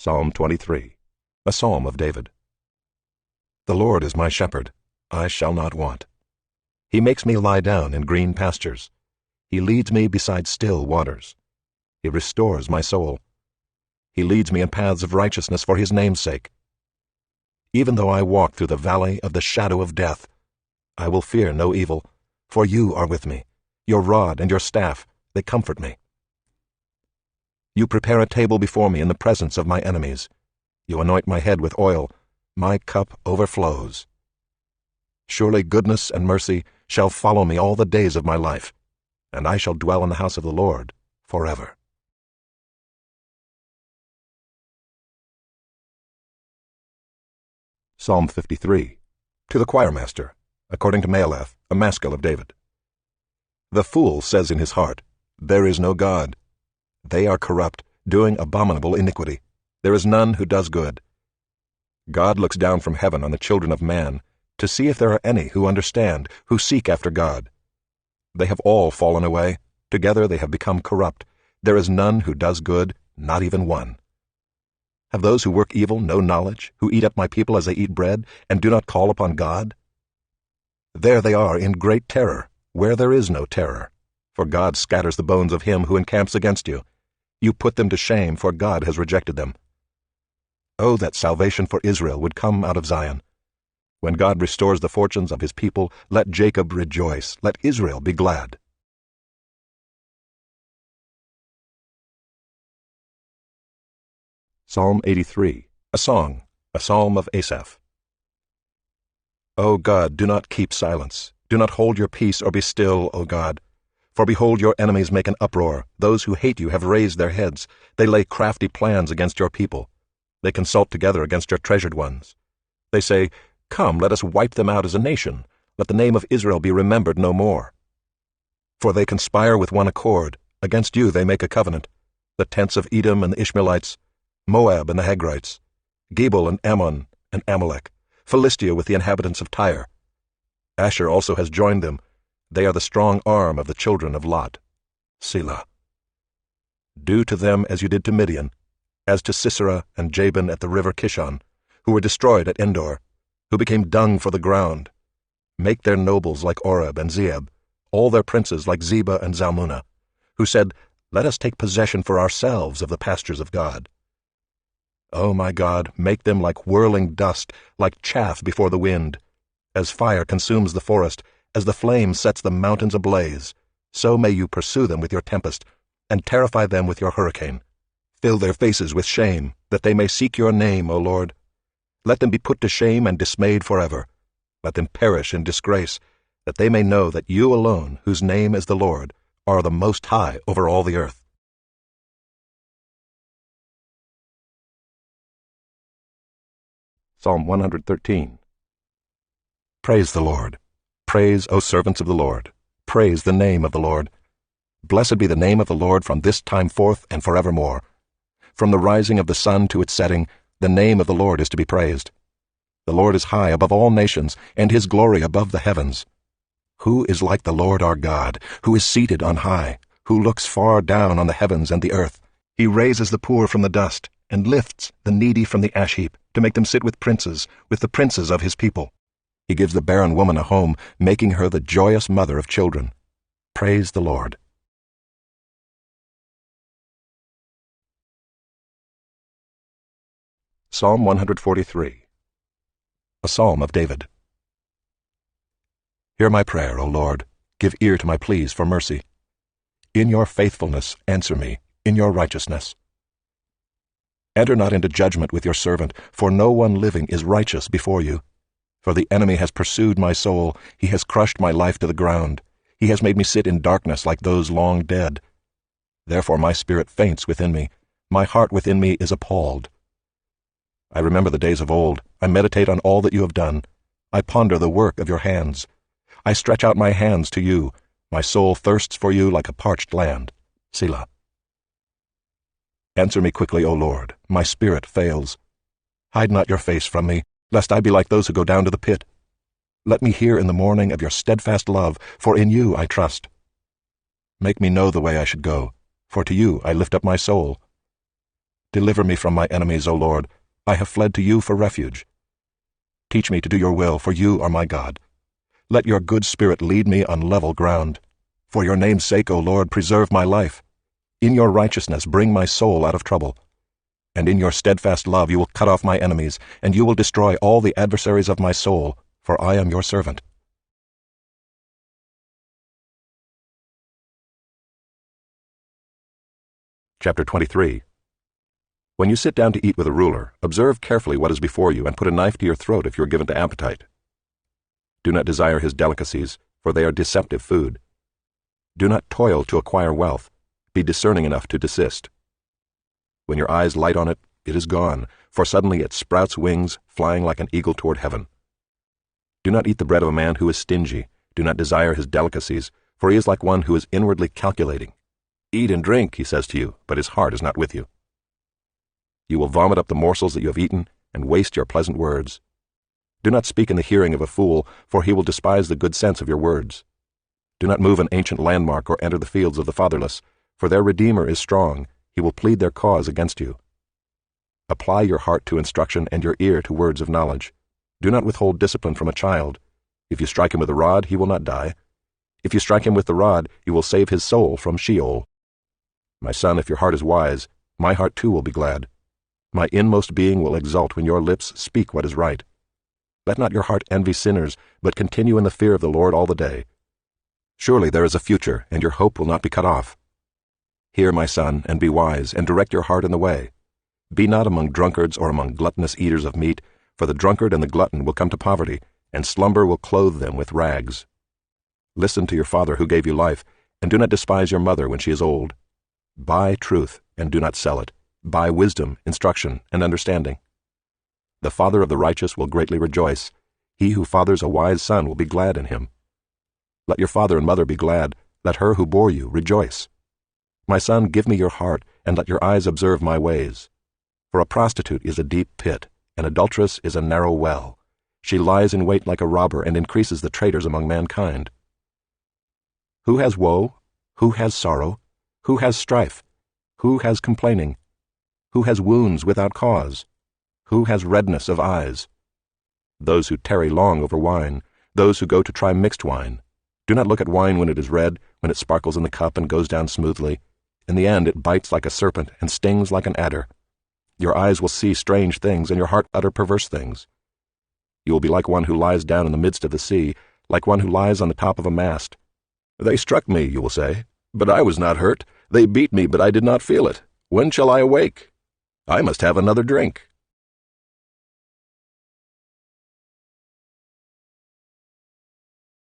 Psalm 23, a psalm of David. The Lord is my shepherd, I shall not want. He makes me lie down in green pastures. He leads me beside still waters. He restores my soul. He leads me in paths of righteousness for his name's sake. Even though I walk through the valley of the shadow of death, I will fear no evil, for you are with me. Your rod and your staff, they comfort me. You prepare a table before me in the presence of my enemies. You anoint my head with oil. My cup overflows. Surely goodness and mercy shall follow me all the days of my life, and I shall dwell in the house of the Lord forever. Psalm 53, to the choirmaster, according to Maalath, a maskil of David. The fool says in his heart, There is no God. They are corrupt, doing abominable iniquity. There is none who does good. God looks down from heaven on the children of man, to see if there are any who understand, who seek after God. They have all fallen away. Together they have become corrupt. There is none who does good, not even one. Have those who work evil no knowledge, who eat up my people as they eat bread, and do not call upon God? There they are in great terror, where there is no terror. For God scatters the bones of him who encamps against you. You put them to shame, for God has rejected them. Oh, that salvation for Israel would come out of Zion. When God restores the fortunes of his people, let Jacob rejoice, let Israel be glad. Psalm 83, a song, a psalm of Asaph. O God, do not keep silence. Do not hold your peace or be still, O God. For behold, your enemies make an uproar. Those who hate you have raised their heads. They lay crafty plans against your people. They consult together against your treasured ones. They say, Come, let us wipe them out as a nation. Let the name of Israel be remembered no more. For they conspire with one accord. Against you they make a covenant. The tents of Edom and the Ishmaelites, Moab and the Hagrites, Gebal and Ammon and Amalek, Philistia with the inhabitants of Tyre. Asher also has joined them. They are the strong arm of the children of Lot. Selah. Do to them as you did to Midian, as to Sisera and Jabin at the river Kishon, who were destroyed at Endor, who became dung for the ground. Make their nobles like Oreb and Zeeb, all their princes like Zebah and Zalmunna, who said, Let us take possession for ourselves of the pastures of God. O my God, make them like whirling dust, like chaff before the wind. As fire consumes the forest, as the flame sets the mountains ablaze, so may you pursue them with your tempest, and terrify them with your hurricane. Fill their faces with shame, that they may seek your name, O Lord. Let them be put to shame and dismayed forever. Let them perish in disgrace, that they may know that you alone, whose name is the Lord, are the Most High over all the earth. Psalm 113. Praise the Lord. Praise, O servants of the Lord. Praise the name of the Lord. Blessed be the name of the Lord from this time forth and forevermore. From the rising of the sun to its setting, the name of the Lord is to be praised. The Lord is high above all nations, and his glory above the heavens. Who is like the Lord our God, who is seated on high, who looks far down on the heavens and the earth? He raises the poor from the dust, and lifts the needy from the ash heap, to make them sit with the princes of his people. He gives the barren woman a home, making her the joyous mother of children. Praise the Lord. Psalm 143, a psalm of David. Hear my prayer, O Lord. Give ear to my pleas for mercy. In your faithfulness answer me, in your righteousness. Enter not into judgment with your servant, for no one living is righteous before you. For the enemy has pursued my soul, he has crushed my life to the ground. He has made me sit in darkness like those long dead. Therefore my spirit faints within me, my heart within me is appalled. I remember the days of old, I meditate on all that you have done. I ponder the work of your hands. I stretch out my hands to you, my soul thirsts for you like a parched land. Selah. Answer me quickly, O Lord, my spirit fails. Hide not your face from me, lest I be like those who go down to the pit. Let me hear in the morning of your steadfast love, for in you I trust. Make me know the way I should go, for to you I lift up my soul. Deliver me from my enemies, O Lord. I have fled to you for refuge. Teach me to do your will, for you are my God. Let your good spirit lead me on level ground. For your name's sake, O Lord, preserve my life. In your righteousness bring my soul out of trouble. And in your steadfast love you will cut off my enemies, and you will destroy all the adversaries of my soul, for I am your servant. Chapter 23. When you sit down to eat with a ruler, observe carefully what is before you, and put a knife to your throat if you are given to appetite. Do not desire his delicacies, for they are deceptive food. Do not toil to acquire wealth. Be discerning enough to desist. When your eyes light on it, it is gone, for suddenly it sprouts wings, flying like an eagle toward heaven. Do not eat the bread of a man who is stingy. Do not desire his delicacies, for he is like one who is inwardly calculating. Eat and drink, he says to you, but his heart is not with you. You will vomit up the morsels that you have eaten, and waste your pleasant words. Do not speak in the hearing of a fool, for he will despise the good sense of your words. Do not move an ancient landmark or enter the fields of the fatherless, for their Redeemer is strong. He will plead their cause against you. Apply your heart to instruction and your ear to words of knowledge. Do not withhold discipline from a child. If you strike him with a rod, he will not die. If you strike him with the rod, you will save his soul from Sheol. My son, if your heart is wise, my heart too will be glad. My inmost being will exult when your lips speak what is right. Let not your heart envy sinners, but continue in the fear of the Lord all the day. Surely there is a future, and your hope will not be cut off. Hear, my son, and be wise, and direct your heart in the way. Be not among drunkards or among gluttonous eaters of meat, for the drunkard and the glutton will come to poverty, and slumber will clothe them with rags. Listen to your father who gave you life, and do not despise your mother when she is old. Buy truth, and do not sell it. Buy wisdom, instruction, and understanding. The father of the righteous will greatly rejoice. He who fathers a wise son will be glad in him. Let your father and mother be glad. Let her who bore you rejoice. My son, give me your heart, and let your eyes observe my ways. For a prostitute is a deep pit, an adulteress is a narrow well. She lies in wait like a robber and increases the traitors among mankind. Who has woe? Who has sorrow? Who has strife? Who has complaining? Who has wounds without cause? Who has redness of eyes? Those who tarry long over wine, those who go to try mixed wine. Do not look at wine when it is red, when it sparkles in the cup and goes down smoothly. In the end it bites like a serpent and stings like an adder. Your eyes will see strange things, and your heart utter perverse things. You will be like one who lies down in the midst of the sea, like one who lies on the top of a mast. They struck me, you will say, but I was not hurt. They beat me, but I did not feel it. When shall I awake? I must have another drink.